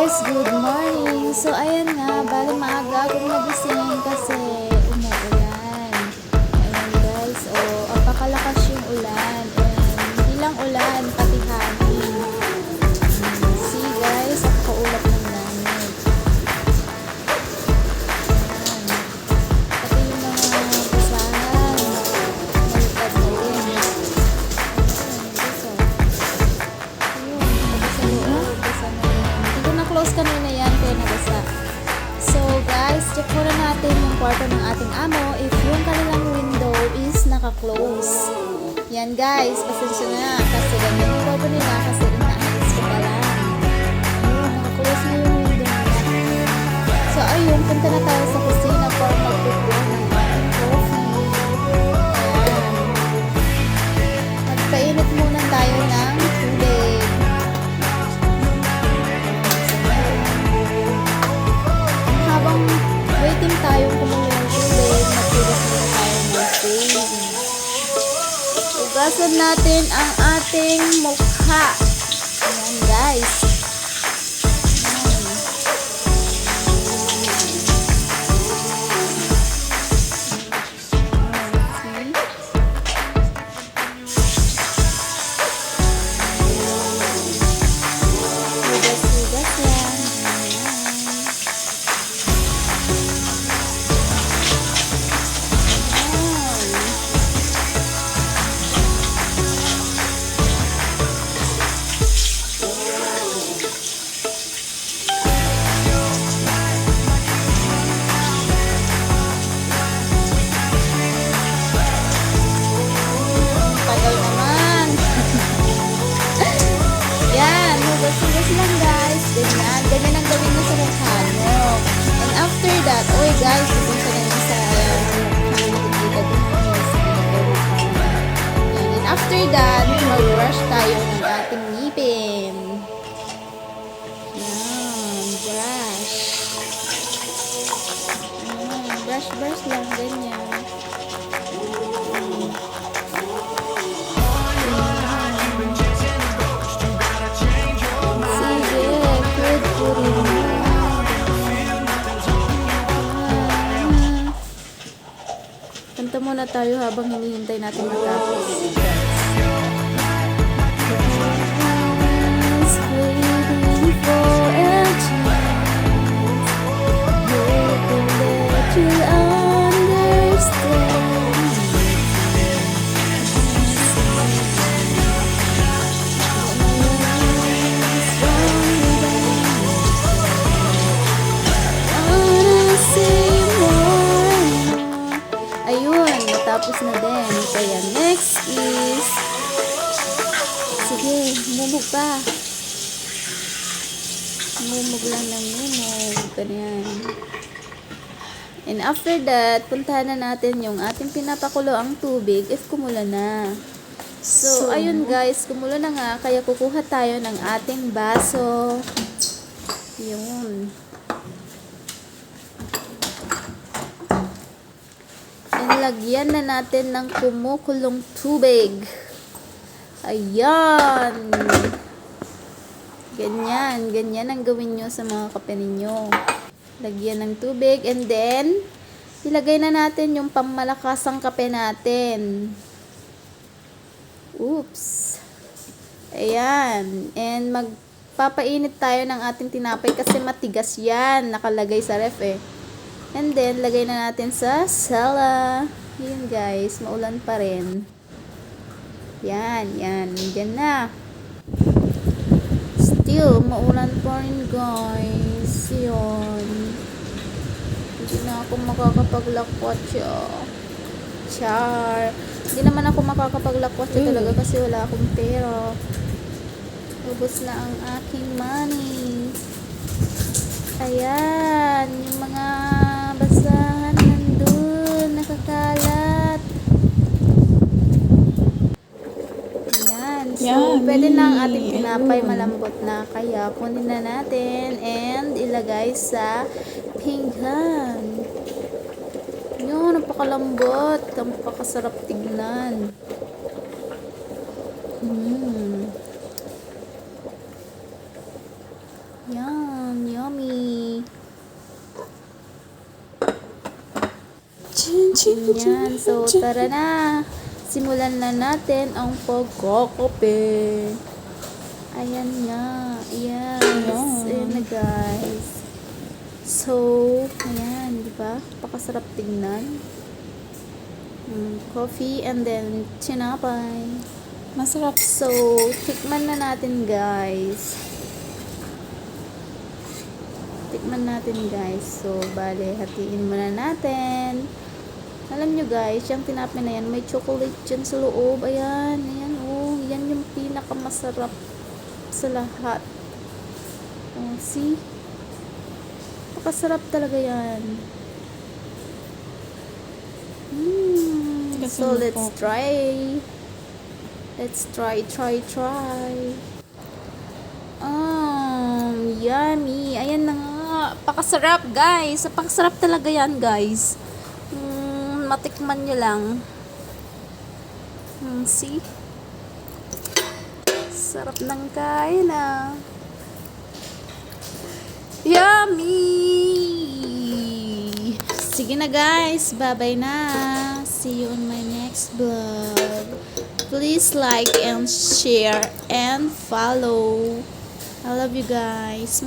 guys, good morning. So ayan nga, bali maaga akong nagising kasi umuulan. Ayan guys, apakalakas yung ulan. And hindi lang ulan, pati hangin. See guys, ang kaulap ng langit. Ayan. Pati yung mga basahan, malipad na din. Ayan guys, ayun, nabasa loob, basa na rin. Hindi ko na-close kanina yan, kaya nabasa. So guys, check muna natin yung kwarto ng ating amo if yung kanilang window is naka-close. Yan guys, pasensya na kasi ganyan yung kwarto nila kasi inaalis ko pa lang. Ayun, naka-close na yung window nila. So ayun, punta na tayo sa kusina para mag-prepare ng ating coffee. Ayan. Magpainit muna tayo ng tubig. Habang waiting tayo kumulo ng tubig, magpilit muna tayo ng face. Ugasan natin ang ating mukha. Ayan guys. Ayan. Hugas-hugas lang. Tagal naman. Yan, hugas-hugas lang guys. Ganyan. Ganyan ang gawin mo sa mukha mo. And after that, oy guys, pupunta na yun sa nakikita din mo sa mukha. Yan. And after that, mag-brush tayo ng ating ngipin. Yan, brush. Yan, brush lang, ganyan. Sige, good po rin. Kanta muna tayo habang hinihintay natin matapos. Just waiting for a chance. Hoping that you'll understand. Ayun, natapos na din. Kaya next is, sige, mumug pa. Mumug lang ng mumug. Ganyan. And after that, puntahan na natin yung ating pinapakulo ang tubig if kumulo na. So, ayun guys, kumulo na nga. Kaya kukuha tayo ng ating baso. Yun. Lagyan na natin ng kumukulong tubig. Ayan. Ganyan ang gawin nyo sa mga kape ninyo. Lagyan ng tubig and then, ilagay na natin yung pangmalakasang kape natin. Oops. Ayan. And magpapainit tayo ng ating tinapay kasi matigas yan. Nakalagay sa ref eh. And then, lagay na natin sa sala. Yun guys, maulan pa rin. Yan. Diyan na. Still, maulan pa rin guys. Yun. Hindi na ako makakapaglakotsa. Char. Hindi naman ako makakapaglakotsa talaga kasi wala akong pera. Ubus na ang aking money. Ayan, yung mga basahan nandun, nakakalat. Ayan, so pwede na ang ating tinapay, malambot na. Kaya kunin na natin and ilagay sa pinggan. Yun, napakalambot, napakasarap tignan. Yan. Yummy. Chin, chin, Yan. So, chin. tara na. Simulan na natin ang pagkakape. Ayan nga. Yes. Ayan na, guys. So, ayan. Diba? Pakasarap tingnan. Coffee and then tinapay. Masarap. So, tikman na natin, guys. Tikman natin, guys. So, bale, hatiin muna natin. Alam nyo, guys, yung tinapay na yan, may chocolate dyan sa loob. Ayan, ayan, oh. Yan yung pinakamasarap sa lahat. Oh, see? Pakasarap talaga yan. So, let's try. Let's try. Yummy. Ayan na nga. Pakasarap, guys. Pakasarap talaga yan, guys. Matikman nyo lang. See? Sarap ng kain, ah. Yummy! Sige na, guys. Bye-bye na. See you on my next vlog. Please like and share and follow. I love you guys.